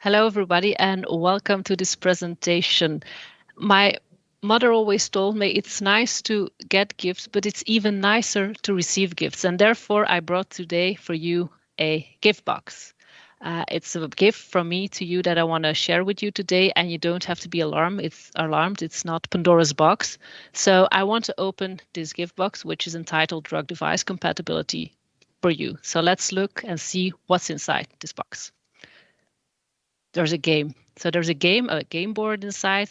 Hello, everybody, and welcome to this presentation. My mother always told me it's nice to get gifts, but it's even nicer to receive gifts. And therefore, I brought today for you a gift box. It's a gift from me to you that I want to share with you today, and you don't have to be alarmed. It's not Pandora's box. So I want to open this gift box, which is entitled Drug Device Compatibility for you. So let's look and see what's inside this box. There's a game. So there's a game board inside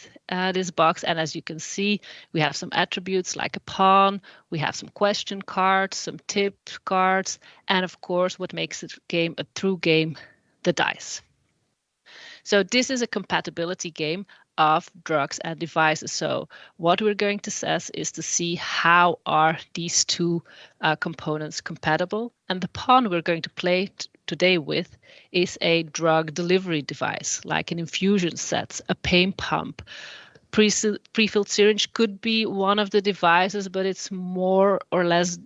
this box. And as you can see, we have some attributes like a pawn. We have some question cards, some tip cards, and of course, what makes a game a true game, the dice. So this is a compatibility game of drugs and devices. So what we're going to assess is to see how are these two components compatible. And the pawn we're going to play today with is a drug delivery device, like an infusion set, a pain pump. Pre-filled syringe could be one of the devices, but it's more or less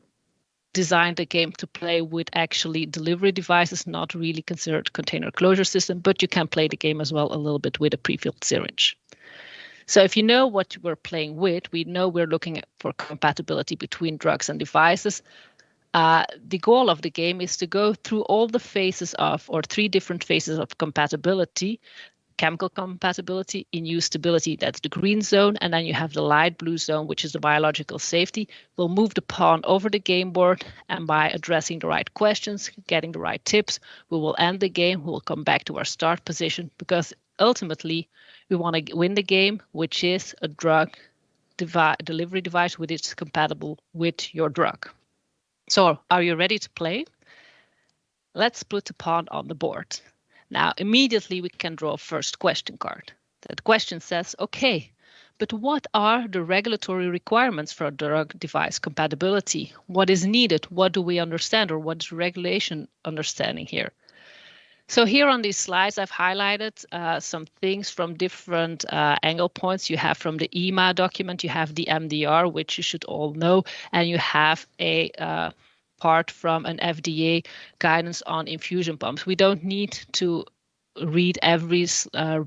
designed a game to play with actually delivery devices, not really considered container closure system, but you can play the game as well a little bit with a pre-filled syringe. So if you know what we're playing with, we know we're looking for compatibility between drugs and devices. The goal of the game is to go through all the phases of, or three different phases of compatibility: chemical compatibility, Inuse stability, that's the green zone, and then you have the light blue zone, which is the biological safety. We'll move the pawn over the game board, and by addressing the right questions, getting the right tips, we will end the game. We'll come back to our start position, because ultimately we want to win the game, which is a drug delivery device which is compatible with your drug. So are you ready to play? Let's put the pawn on the board. Now, immediately we can draw a first question card. That question says, okay, but what are the regulatory requirements for drug device compatibility? What is needed? What do we understand, or what is regulation understanding here? So here on these slides, I've highlighted some things from different angle points. You have from the EMA document, you have the MDR, which you should all know, and you have a part from an FDA guidance on infusion pumps. We don't need to read every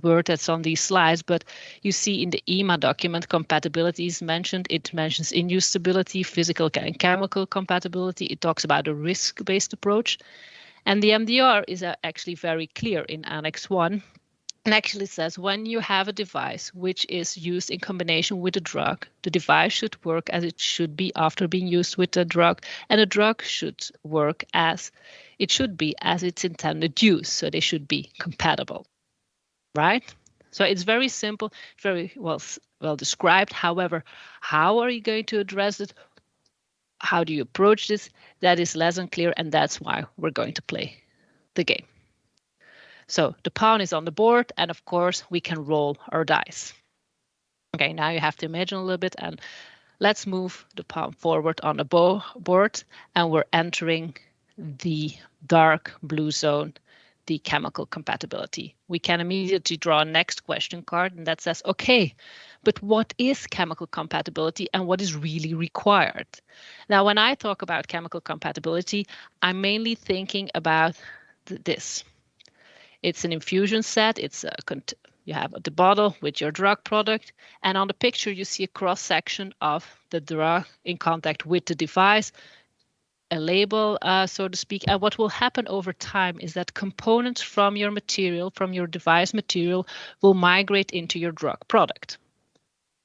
word that's on these slides, but you see in the EMA document, compatibility is mentioned. It mentions Inuse stability, physical and chemical compatibility. It talks about a risk-based approach. And the MDR is actually very clear in Annex 1. And actually says when you have a device which is used in combination with a drug, the device should work as it should be after being used with the drug, and the drug should work as it should be as its intended use. So they should be compatible, right? So it's very simple, very well described. However, how are you going to address it? How do you approach this? That is less unclear, and that's why we're going to play the game. So the pawn is on the board, and of course we can roll our dice. Okay, now you have to imagine a little bit, and let's move the pawn forward on the board, and we're entering the dark blue zone, the chemical compatibility. We can immediately draw a next question card, and that says, okay, but what is chemical compatibility and what is really required? Now, when I talk about chemical compatibility, I'm mainly thinking about this. It's an infusion set. You have the bottle with your drug product, and on the picture you see a cross section of the drug in contact with the device, a label, so to speak. And what will happen over time is that components from your material, from your device material, will migrate into your drug product.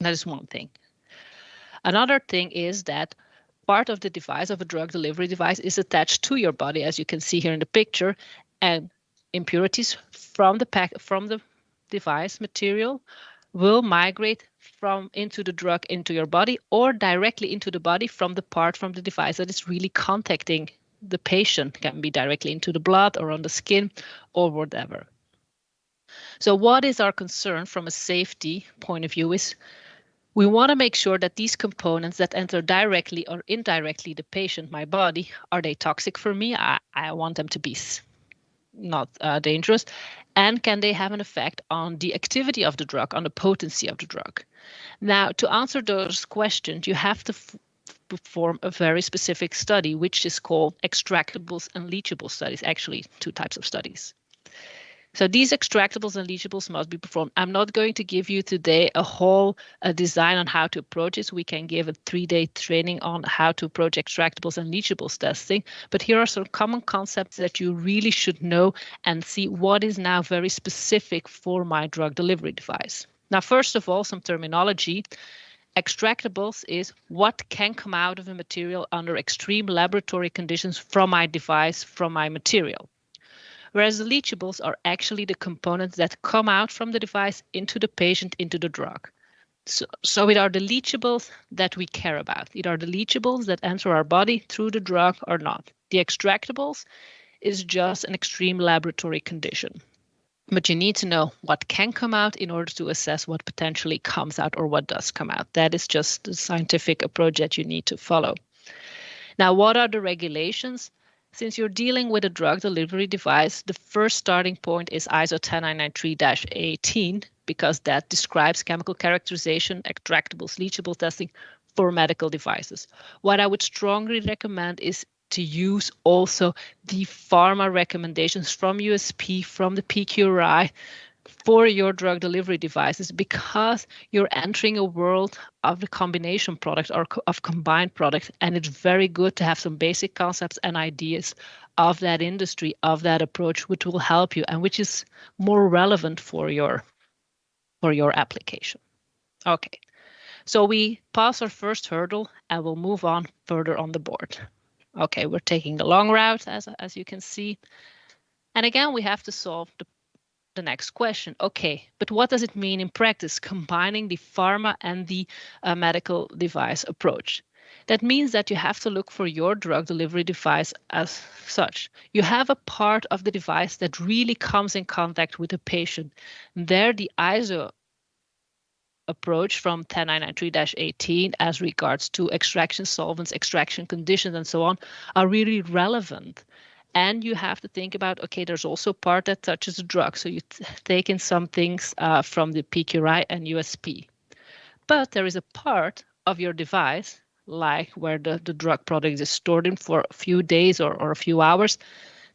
That is one thing. Another thing is that part of the device, of a drug delivery device, is attached to your body, as you can see here in the picture, and impurities from the device material will migrate into the drug into your body, or directly into the body from the part from the device that is really contacting the patient. It can be directly into the blood or on the skin or whatever. So what is our concern from a safety point of view is we want to make sure that these components that enter directly or indirectly the patient, my body, are they toxic for me? I want them to be not dangerous, and can they have an effect on the activity of the drug, on the potency of the drug? Now, to answer those questions, you have to perform a very specific study, which is called extractables and leachables studies, actually two types of studies. So these extractables and leachables must be performed. I'm not going to give you today a whole design on how to approach this. We can give a 3-day training on how to approach extractables and leachables testing. But here are some common concepts that you really should know and see what is now very specific for my drug delivery device. Now, first of all, some terminology. Extractables is what can come out of a material under extreme laboratory conditions from my device, from my material. Whereas the leachables are actually the components that come out from the device into the patient, into the drug. So it are the leachables that we care about. It are the leachables that enter our body through the drug or not. The extractables is just an extreme laboratory condition. But you need to know what can come out in order to assess what potentially comes out or what does come out. That is just the scientific approach that you need to follow. Now, what are the regulations? Since you're dealing with a drug delivery device, the first starting point is ISO 10993-18 because that describes chemical characterization, extractables, leachable testing for medical devices. What I would strongly recommend is to use also the pharma recommendations from USP, from the PQRI, for your drug delivery devices because you're entering a world of the combination product or of combined products, and it's very good to have some basic concepts and ideas of that industry, of that approach, which will help you and which is more relevant for your application. Okay, so we pass our first hurdle and we'll move on further on the board. Okay, we're taking the long route as you can see, and again we have to solve the next question. Okay, but what does it mean in practice, combining the pharma and the medical device approach? That means that you have to look for your drug delivery device as such. You have a part of the device that really comes in contact with the patient. There, the ISO approach from 10993-18 as regards to extraction solvents, extraction conditions, and so on are really relevant. And you have to think about, okay, there's also a part that touches the drug. So you take in some things from the PQRI and USP. But there is a part of your device, like where the drug product is stored in for a few days or a few hours,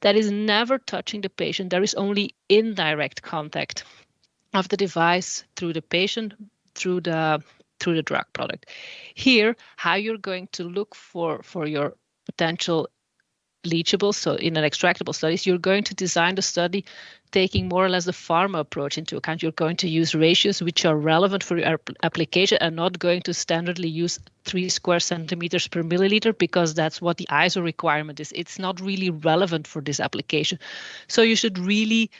that is never touching the patient. There is only indirect contact of the device through the patient, through the drug product. Here, how you're going to look for your potential leachables, so in an extractable studies, you're going to design the study taking more or less the pharma approach into account. You're going to use ratios which are relevant for your application and not going to standardly use 3 square centimeters per milliliter because that's what the ISO requirement is. It's not really relevant for this application. So you should really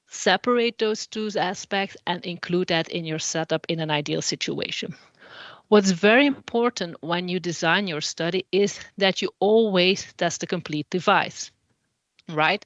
separate those two aspects and include that in your setup in an ideal situation. What's very important when you design your study is that you always test the complete device, right?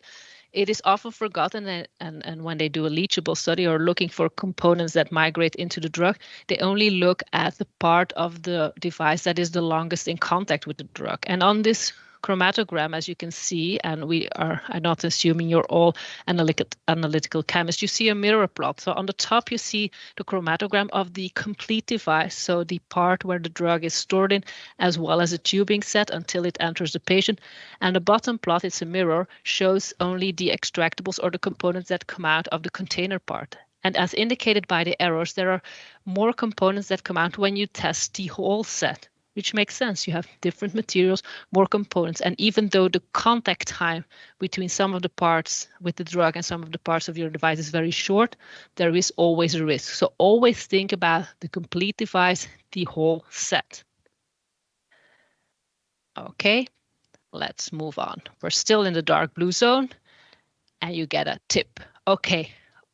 It is often forgotten, and when they do a leachable study or looking for components that migrate into the drug, they only look at the part of the device that is the longest in contact with the drug. And on this chromatogram, as you can see, and I'm not assuming you're all analytical chemists, you see a mirror plot. So on the top, you see the chromatogram of the complete device, so the part where the drug is stored in, as well as a tubing set until it enters the patient. And the bottom plot, it's a mirror, shows only the extractables or the components that come out of the container part. And as indicated by the arrows, there are more components that come out when you test the whole set, which makes sense. You have different materials, more components, and even though the contact time between some of the parts with the drug and some of the parts of your device is very short, there is always a risk. So always think about the complete device, the whole set. Okay, let's move on. We're still in the dark blue zone, and you get a tip. Okay.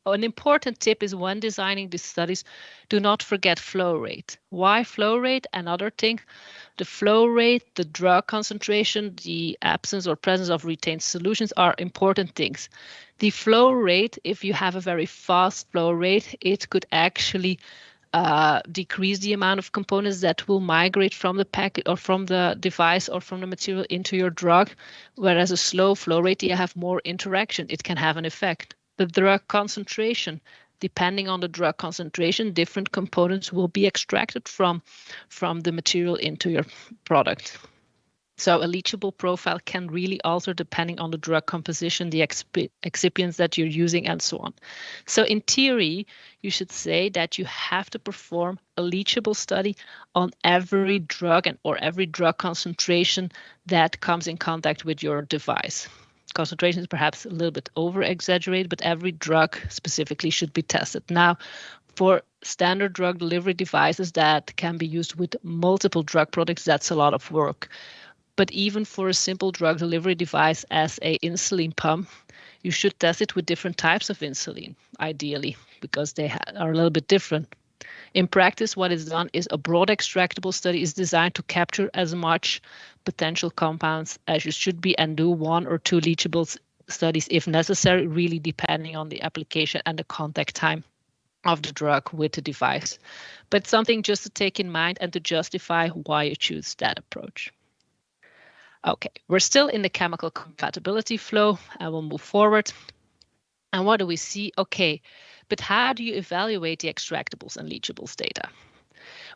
An important tip is when designing these studies, do not forget flow rate. Why flow rate? Another thing, the flow rate, the drug concentration, the absence or presence of retained solutions are important things. The flow rate, if you have a very fast flow rate, it could actually decrease the amount of components that will migrate from the packet or from the device or from the material into your drug, whereas a slow flow rate, you have more interaction. It can have an effect. The drug concentration, depending on the drug concentration, different components will be extracted from the material into your product. So a leachable profile can really alter depending on the drug composition, the excipients that you're using, and so on. So in theory, you should say that you have to perform a leachable study on every drug or every drug concentration that comes in contact with your device. Concentration is perhaps a little bit over exaggerated, but every drug specifically should be tested. Now, for standard drug delivery devices that can be used with multiple drug products, that's a lot of work. But even for a simple drug delivery device as a insulin pump, you should test it with different types of insulin, ideally, because they are a little bit different. In practice, what is done is a broad extractable study is designed to capture as much potential compounds as you should be and do 1 or 2 leachable studies if necessary, really depending on the application and the contact time of the drug with the device. But something just to take in mind and to justify why you choose that approach. Okay, we're still in the chemical compatibility flow. I will move forward. And what do we see? Okay, but how do you evaluate the extractables and leachables data?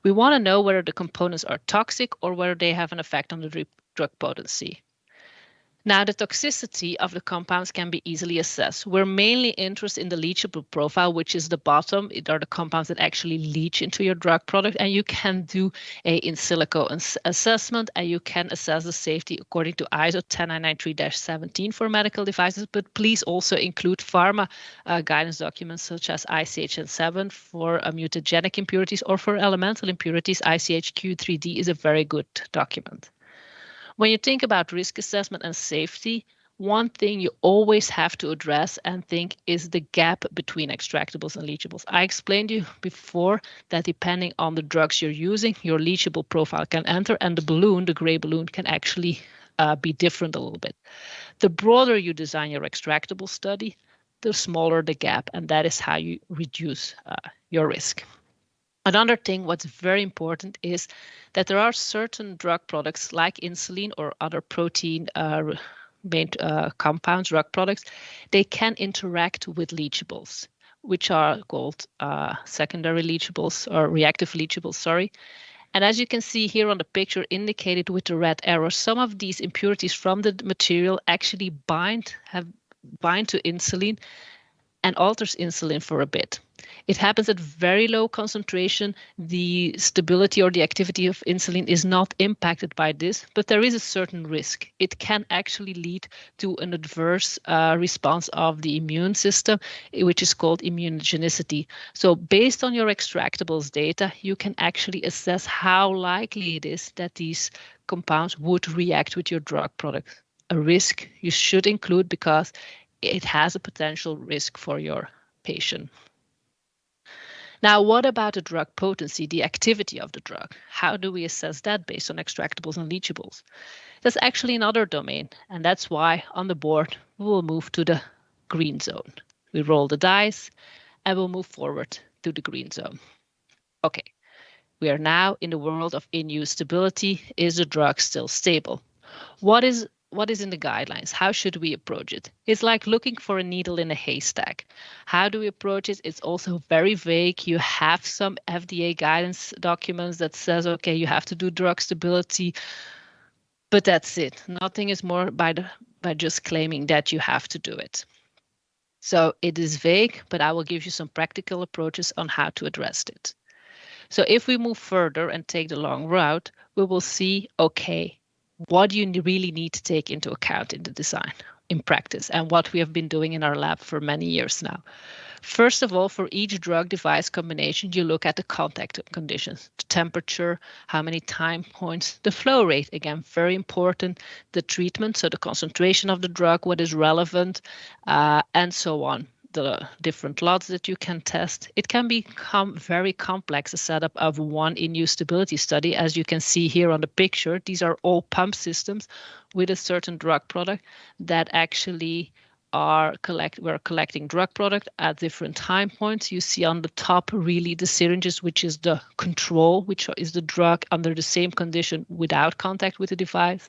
We want to know whether the components are toxic or whether they have an effect on the drug potency. Now, the toxicity of the compounds can be easily assessed. We're mainly interested in the leachable profile, which is the bottom. It are the compounds that actually leach into your drug product, and you can do a in silico assessment, and you can assess the safety according to ISO 10993-17 for medical devices, but please also include pharma guidance documents such as ICH 7 for mutagenic impurities, or for elemental impurities, ICH-Q3D is a very good document. When you think about risk assessment and safety, one thing you always have to address and think is the gap between extractables and leachables. I explained to you before that depending on the drugs you're using, your leachable profile can enter, and the balloon, the gray balloon, can actually be different a little bit. The broader you design your extractable study, the smaller the gap, and that is how you reduce your risk. Another thing, what's very important is that there are certain drug products like insulin or other protein made compounds, drug products, they can interact with leachables, which are called secondary leachables or reactive leachables, sorry. And as you can see here on the picture indicated with the red arrow, some of these impurities from the material actually bind to insulin and alters insulin for a bit. It happens at very low concentration. The stability or the activity of insulin is not impacted by this, but there is a certain risk. It can actually lead to an adverse response of the immune system, which is called immunogenicity. So based on your extractables data, you can actually assess how likely it is that these compounds would react with your drug product. A risk you should include because it has a potential risk for your patient. Now, what about the drug potency, the activity of the drug? How do we assess that based on extractables and leachables? That's actually another domain, and that's why on the board we will move to the green zone. We roll the dice and we'll move forward to the green zone. Okay, we are now in the world of in-use stability. Is the drug still stable? What is in the guidelines? How should we approach it? It's like looking for a needle in a haystack. How do we approach it? It's also very vague. You have some FDA guidance documents that says, okay, you have to do drug stability, but that's it. Nothing is more by just claiming that you have to do it. So it is vague, but I will give you some practical approaches on how to address it. So if we move further and take the long route, we will see, okay, what do you really need to take into account in the design, in practice, and what we have been doing in our lab for many years now. First of all, for each drug-device combination, you look at the contact conditions, the temperature, how many time points, the flow rate, again, very important, the treatment, so the concentration of the drug, what is relevant, and so on. The different lots that you can test. It can become very complex, a setup of one in-use stability study. As you can see here on the picture, these are all pump systems with a certain drug product that actually we're collecting drug product at different time points. You see on the top really the syringes, which is the control, which is the drug under the same condition without contact with the device.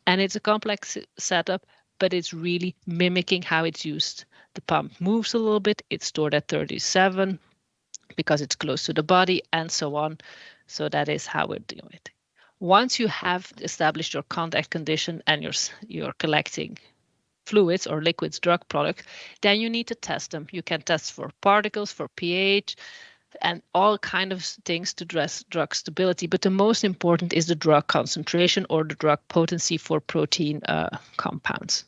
And it's a complex setup, but it's really mimicking how it's used. The pump moves a little bit, it's stored at 37 because it's close to the body and so on. So that is how we do it. Once you have established your contact condition and you're collecting fluids or liquids drug product, then you need to test them. You can test for particles, for pH, and all kind of things to address drug stability. But the most important is the drug concentration or the drug potency for protein compounds.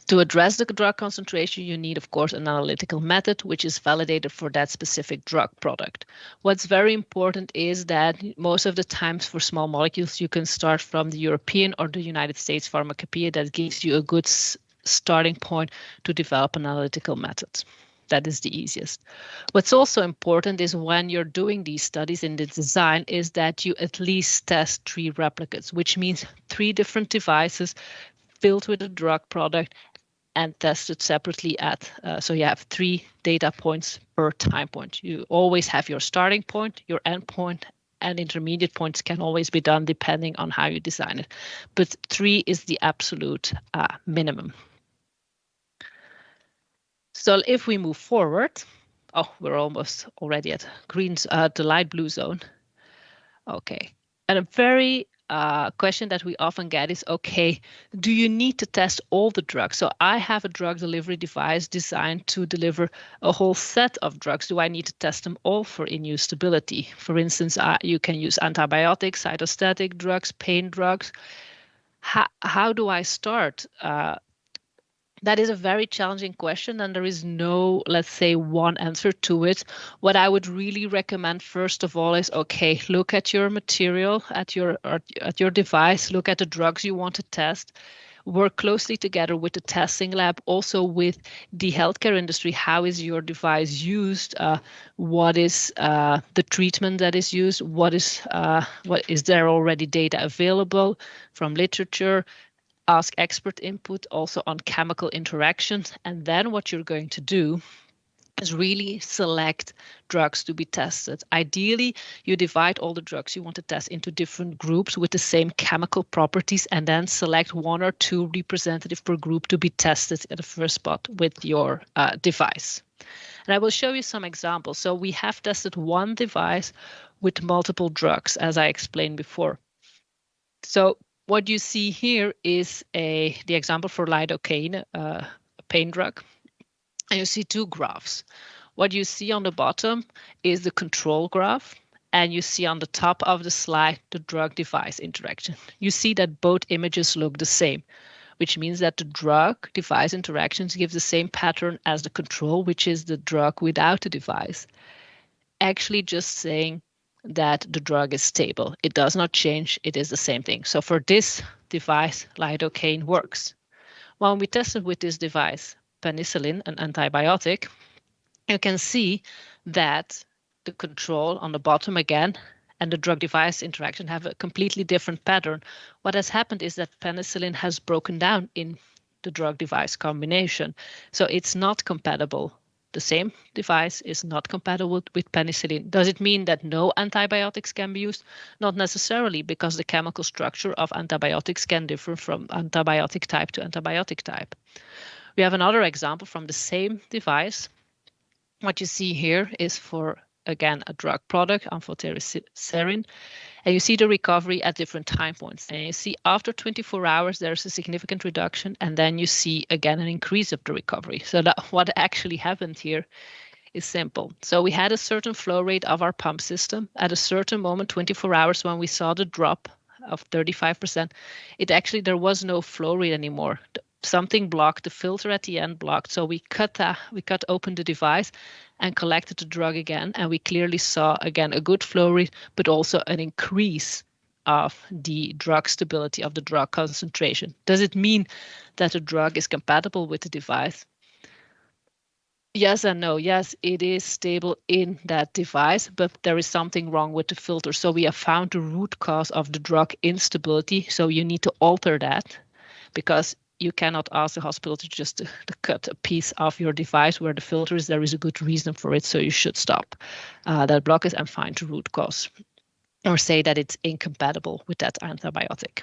To address the drug concentration, you need, of course, an analytical method which is validated for that specific drug product. What's very important is that most of the times for small molecules, you can start from the European or the United States Pharmacopoeia. That gives you a good starting point to develop an analytical method. That is the easiest. What's also important is when you're doing these studies in the design is that you at least test 3 replicates, which means 3 different devices filled with a drug product and tested separately at, so you have 3 data points per time point. You always have your starting point, your end point, and intermediate points can always be done depending on how you design it. But 3 is the absolute minimum. So if we move forward, we're almost already at green, the light blue zone. Okay, and a very question that we often get is, okay, do you need to test all the drugs? So I have a drug delivery device designed to deliver a whole set of drugs. Do I need to test them all for in-use stability? For instance, you can use antibiotics, cytostatic drugs, pain drugs. How do I start? That is a very challenging question, and there is no, let's say, one answer to it. What I would really recommend, first of all, is, okay, look at your material, at your device, look at the drugs you want to test, work closely together with the testing lab, also with the healthcare industry. How is your device used? What is the treatment that is used? What is there already data available from literature? Ask expert input also on chemical interactions. And then what you're going to do is really select drugs to be tested. Ideally, you divide all the drugs you want to test into different groups with the same chemical properties, and then select 1 or 2 representative per group to be tested at the first spot with your device. And I will show you some examples. So we have tested one device with multiple drugs, as I explained before. So what you see here is the example for lidocaine, a pain drug. And you see 2 graphs. What you see on the bottom is the control graph, and you see on the top of the slide the drug-device interaction. You see that both images look the same, which means that the drug-device interactions give the same pattern as the control, which is the drug without the device. Actually just saying that the drug is stable. It does not change. It is the same thing. So for this device, lidocaine works. When we tested with this device, penicillin, an antibiotic, you can see that the control on the bottom again and the drug-device interaction have a completely different pattern. What has happened is that penicillin has broken down in the drug-device combination. So it's not compatible. The same device is not compatible with penicillin. Does it mean that no antibiotics can be used? Not necessarily, because the chemical structure of antibiotics can differ from antibiotic type to antibiotic type. We have another example from the same device. What you see here is for, again, a drug product, amphotericin, and you see the recovery at different time points. And you see after 24 hours, there's a significant reduction, and then you see again an increase of the recovery. So what actually happened here is simple. So we had a certain flow rate of our pump system. At a certain moment, 24 hours, when we saw the drop of 35%, there was no flow rate anymore. Something blocked, the filter at the end blocked. So we cut open the device and collected the drug again. And we clearly saw, again, a good flow rate, but also an increase of the drug stability, of the drug concentration. Does it mean that the drug is compatible with the device? Yes and no. Yes, it is stable in that device, but there is something wrong with the filter. So we have found the root cause of the drug instability. So you need to alter that, because you cannot ask the hospital to just to cut a piece of your device where the filter is. There is a good reason for it, so you should stop that blockage and find the root cause, or say that it's incompatible with that antibiotic.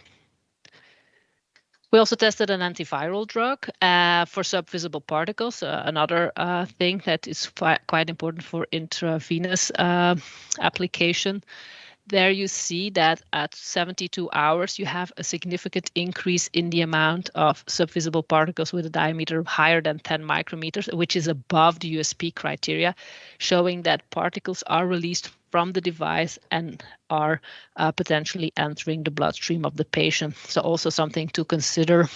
We also tested an antiviral drug for subvisible particles, another thing that is quite important for intravenous application. there you see that at 72 hours, you have a significant increase in the amount of subvisible particles with a diameter higher than 10 micrometers, which is above the USP criteria, showing that particles are released from the device and are potentially entering the bloodstream of the patient. So also something to consider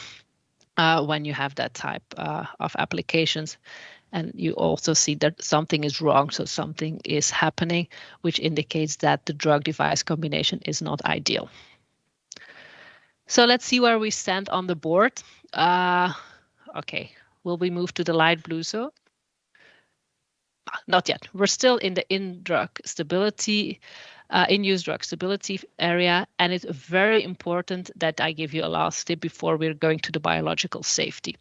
when you have that type of applications. And you also see that something is wrong, so something is happening, which indicates that the drug device combination is not ideal. So let's see where we stand on the board. Okay, will we move to the light blue zone? Not yet. We're still in the in-use drug stability area, and it's very important that I give you a last tip before we're going to the biological safety.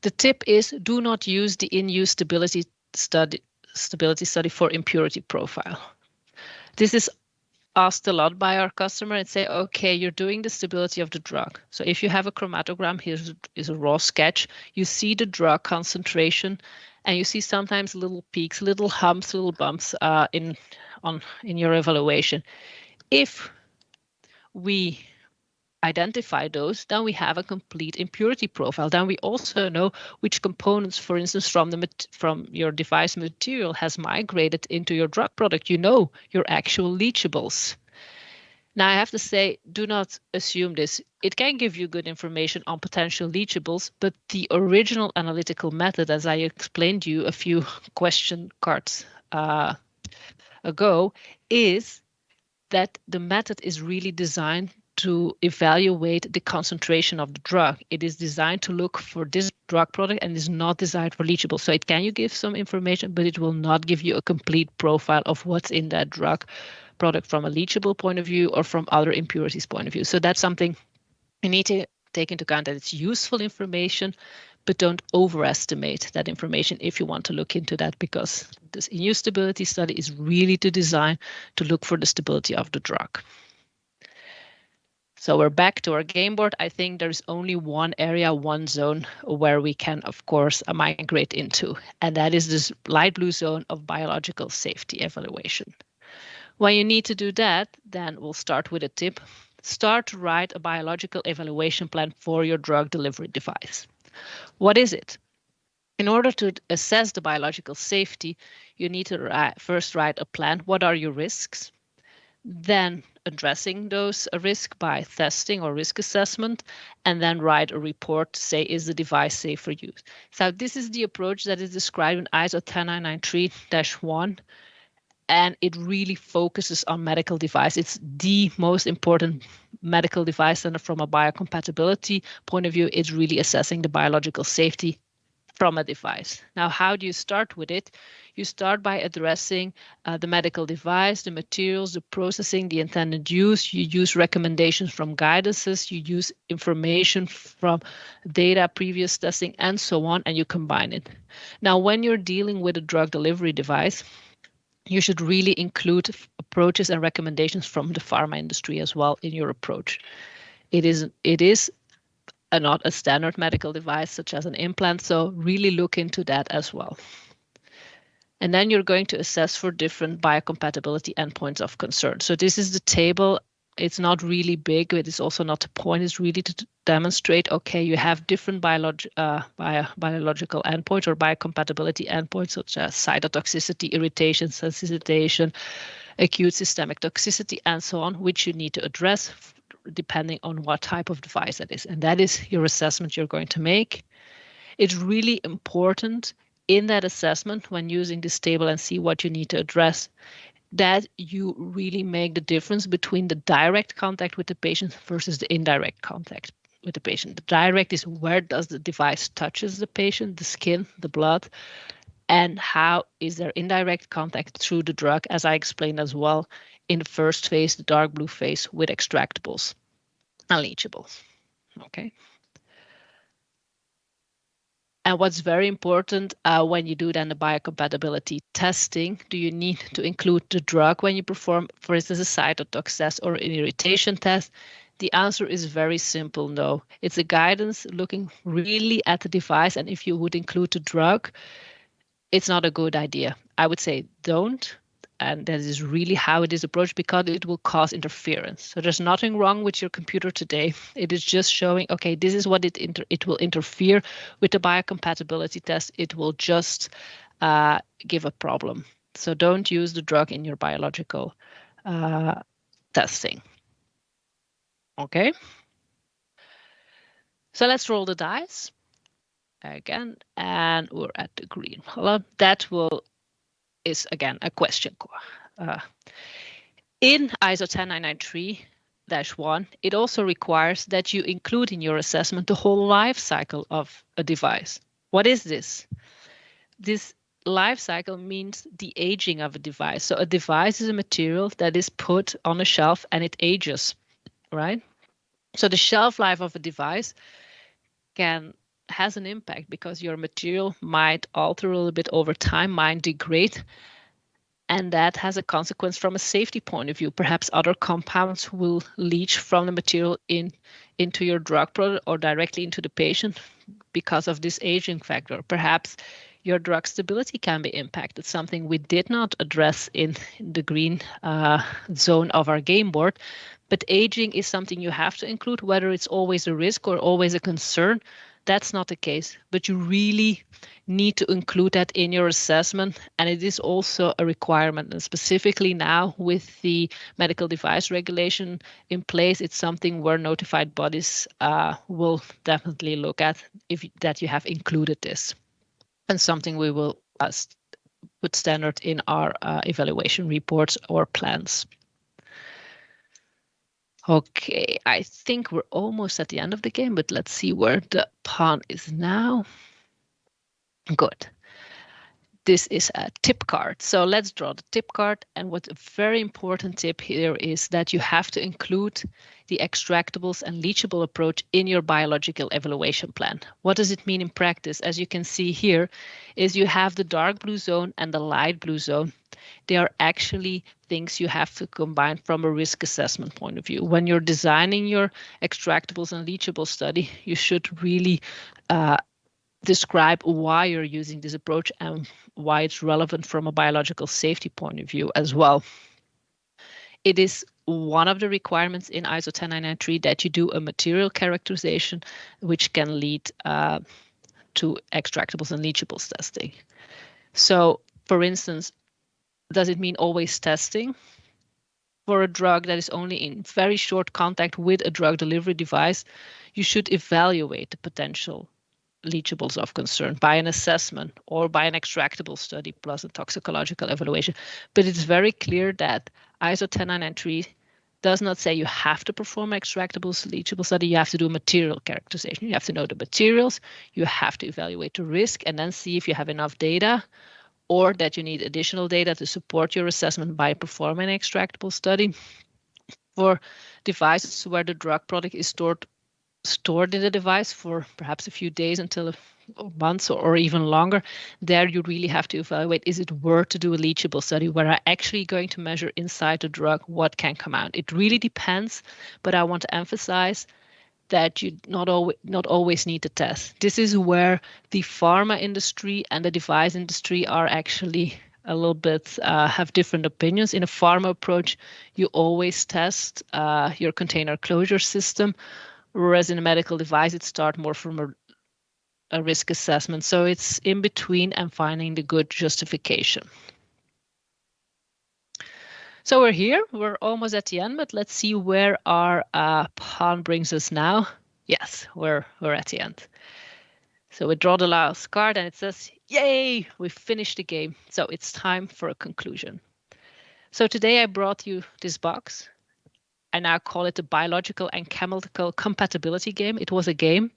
The tip is do not use the in-use stability study for impurity profile. This is asked a lot by our customer and say, okay, you're doing the stability of the drug. So if you have a chromatogram, here is a raw sketch. You see the drug concentration, and you see sometimes little peaks, little humps, little bumps in your evaluation. If we identify those, then we have a complete impurity profile. Then we also know which components, for instance, from your device material has migrated into your drug product. You know your actual leachables. Now, I have to say, do not assume this. It can give you good information on potential leachables, but the original analytical method, as I explained to you a few question cards ago, is that the method is really designed to evaluate the concentration of the drug. It is designed to look for this drug product and is not designed for leachable. So it can you give some information, but it will not give you a complete profile of what's in that drug product from a leachable point of view or from other impurities point of view. So that's something you need to take into account, that it's useful information, but don't overestimate that information if you want to look into that, because this Inuse stability study is really designed to look for the stability of the drug. So we're back to our game board. I think there's only one area, one zone where we can, of course, migrate into, and that is this light blue zone of biological safety evaluation. When you need to do that, then we'll start with a tip. Start to write a biological evaluation plan for your drug delivery device. What is it? In order to assess the biological safety, you need to first write a plan. What are your risks? Then addressing those risks by testing or risk assessment, and then write a report to say, is the device safe for use? So this is the approach that is described in ISO 10993-1, and it really focuses on medical device. It's the most important medical device, and from a biocompatibility point of view, it's really assessing the biological safety from a device. Now, how do you start with it? You start by addressing the medical device, the materials, the processing, the intended use. You use recommendations from guidances, you use information from data, previous testing, and so on, and you combine it. Now, when you're dealing with a drug delivery device, you should really include approaches and recommendations from the pharma industry as well in your approach. It is not a standard medical device such as an implant, so really look into that as well. And then you're going to assess for different biocompatibility endpoints of concern. So this is the table. It's not really big, but it's also not the point. It's really to demonstrate, okay, you have different biological endpoints or biocompatibility endpoints, such as cytotoxicity, irritation, sensitization, acute systemic toxicity, and so on, which you need to address depending on what type of device that is. And that is your assessment you're going to make. It's really important in that assessment, when using this table and see what you need to address, that you really make the difference between the direct contact with the patient versus the indirect contact with the patient. The direct is where does the device touches the patient, the skin, the blood, and how is there indirect contact through the drug, as I explained as well in the first phase, the dark blue phase, with extractables and leachables. Okay. And what's very important when you do then the biocompatibility testing, do you need to include the drug when you perform, for instance, a cytotox test or an irritation test? The answer is very simple, no. It's a guidance looking really at the device, and if you would include the drug, it's not a good idea. I would say don't. and that is really how it is approached, because it will cause interference. So there's nothing wrong with your computer today. It is just showing, okay, this is what it will interfere with the biocompatibility test. It will just give a problem. So don't use the drug in your biological testing. Okay. So let's roll the dice again, and we're at the green. That is again a question. In ISO 10993-1, it also requires that you include in your assessment the whole life cycle of a device. What is this? This life cycle means the aging of a device. So a device is a material that is put on a shelf and it ages, right? So the shelf life of a device has an impact, because your material might alter a little bit over time, might degrade, and that has a consequence from a safety point of view. Perhaps other compounds will leach from the material into your drug product or directly into the patient because of this aging factor. Perhaps your drug stability can be impacted, something we did not address in the green zone of our game board. But aging is something you have to include. Whether it's always a risk or always a concern, that's not the case. But you really need to include that in your assessment. And it is also a requirement. And specifically now with the medical device regulation in place, it's something where notified bodies will definitely look at, that you have included this. And something we will put standard in our evaluation reports or plans. Okay, I think we're almost at the end of the game, but let's see where the pawn is now. Good. This is a tip card. So let's draw the tip card. And what's a very important tip here is that you have to include the extractables and leachable approach in your biological evaluation plan. What does it mean in practice? As you can see here, is you have the dark blue zone and the light blue zone. They are actually things you have to combine from a risk assessment point of view. When you're designing your extractables and leachable study, you should really describe why you're using this approach and why it's relevant from a biological safety point of view as well. It is one of the requirements in ISO 10993 that you do a material characterization, which can lead to extractables and leachables testing. So, for instance, does it mean always testing? For a drug that is only in very short contact with a drug delivery device, you should evaluate the potential leachables of concern by an assessment or by an extractable study plus a toxicological evaluation. But it's very clear that ISO 10993 does not say you have to perform extractables leachable study. You have to do material characterization. You have to know the materials. You have to evaluate the risk and then see if you have enough data, or that you need additional data to support your assessment by performing an extractable study. For devices where the drug product is stored in the device for perhaps a few days until months or even longer, there you really have to evaluate, is it worth to do a leachable study where I'm actually going to measure inside the drug what can come out? It really depends, but I want to emphasize that you not always need to test. This is where the pharma industry and the device industry are actually a little bit have different opinions. In a pharma approach, you always test your container closure system, whereas in a medical device, it starts more from a risk assessment. So it's in between and finding the good justification. So we're here, we're almost at the end, but let's see where our pawn brings us now. Yes, we're at the end. So we draw the last card and it says, yay, we finished the game. So it's time for a conclusion. So today I brought you this box. I now call it the biological and chemical compatibility game. It was a game.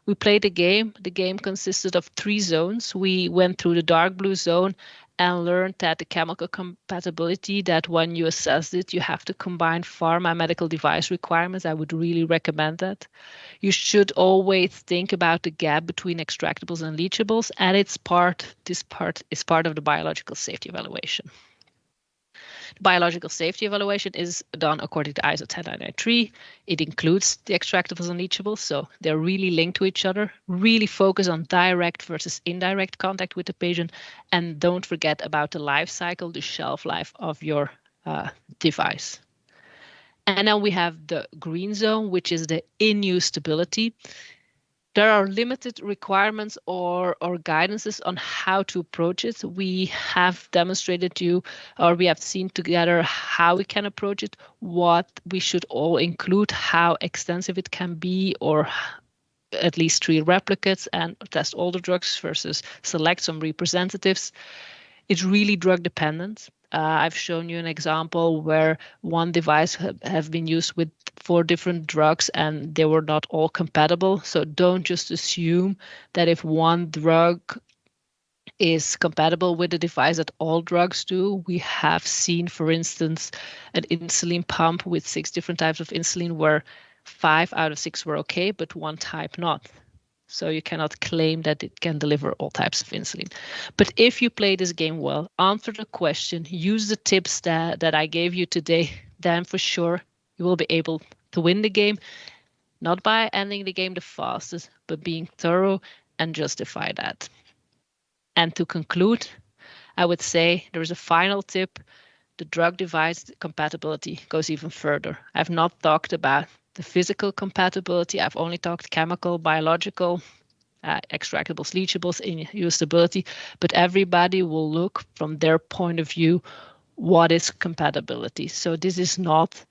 We played the game. The game consisted of 3 zones. We went through the dark blue zone and learned that the chemical compatibility, that when you assess it, you have to combine pharma and medical device requirements. I would really recommend that. You should always think about the gap between extractables and leachables, and this part is part of the biological safety evaluation. Biological safety evaluation is done according to ISO 10993. It includes the extractables and leachables, so they're really linked to each other. Really focus on direct versus indirect contact with the patient, and don't forget about the life cycle, the shelf life of your device. And then we have the green zone, which is the in-use stability. There are limited requirements or guidances on how to approach it. We have demonstrated to you, or we have seen together how we can approach it, what we should all include, how extensive it can be, or at least 3 replicates and test all the drugs versus select some representatives. It's really drug dependent. I've shown you an example where one device have been used with 4 different drugs and they were not all compatible. So don't just assume that if one drug is compatible with the device that all drugs do. We have seen, for instance, an insulin pump with 6 different types of insulin where 5 out of 6 were okay, but one type not. So you cannot claim that it can deliver all types of insulin. But if you play this game well, answer the question, use the tips that I gave you today, then for sure you will be able to win the game, not by ending the game the fastest, but being thorough and justify that. And to conclude, I would say there is a final tip. The drug device compatibility goes even further. I've not talked about the physical compatibility. I've only talked chemical, biological, extractables, leachables, in-use stability, but everybody will look from their point of view, what is compatibility. So this is not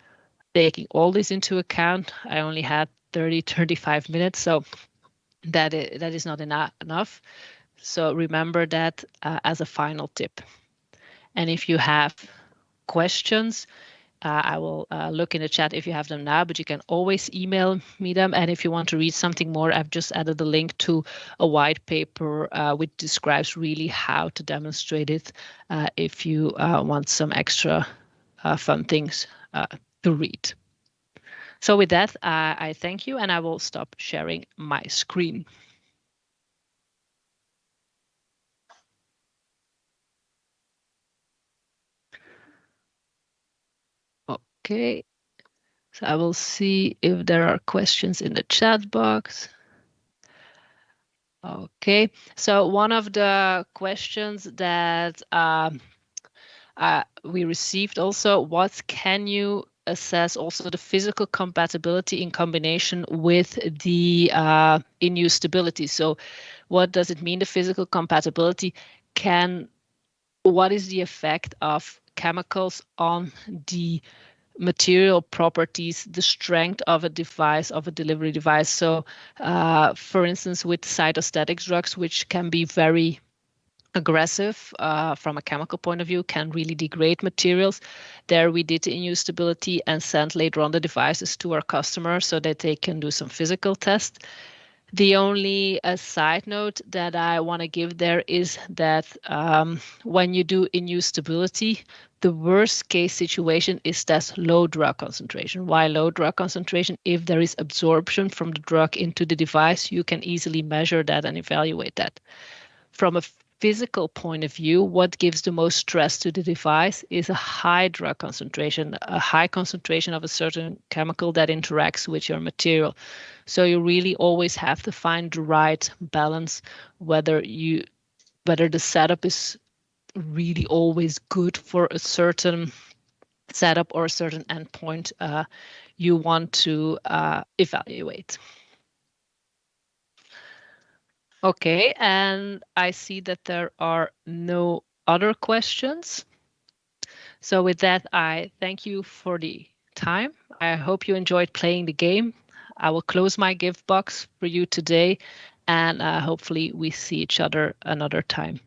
taking all this into account. I only had 30, 35 minutes, so that is not enough. So remember that as a final tip. And if you have questions, I will look in the chat if you have them now, but you can always email me them. And if you want to read something more, I've just added a link to a white paper which describes really how to demonstrate it if you want some extra fun things to read. So with that, I thank you and I will stop sharing my screen. Okay, so I will see if there are questions in the chat box. Okay, so one of the questions that we received also, what can you assess also the physical compatibility in combination with the in-use stability? So what does it mean, the physical compatibility? What is the effect of chemicals on the material properties, the strength of a device, of a delivery device? So for instance, with cytostatic drugs, which can be very aggressive from a chemical point of view, can really degrade materials. There we did the in-use stability and sent later on the devices to our customers so that they can do some physical tests. The only side note that I want to give there is that when you do in-use stability, the worst case situation is that low drug concentration. Why low drug concentration? If there is absorption from the drug into the device, you can easily measure that and evaluate that. From a physical point of view, what gives the most stress to the device is a high drug concentration, a high concentration of a certain chemical that interacts with your material. So you really always have to find the right balance, whether the setup is really always good for a certain setup or a certain endpoint you want to evaluate. Okay, and I see that there are no other questions. So with that, I thank you for the time. I hope you enjoyed playing the game. I will close my gift box for you today, and hopefully we see each other another time.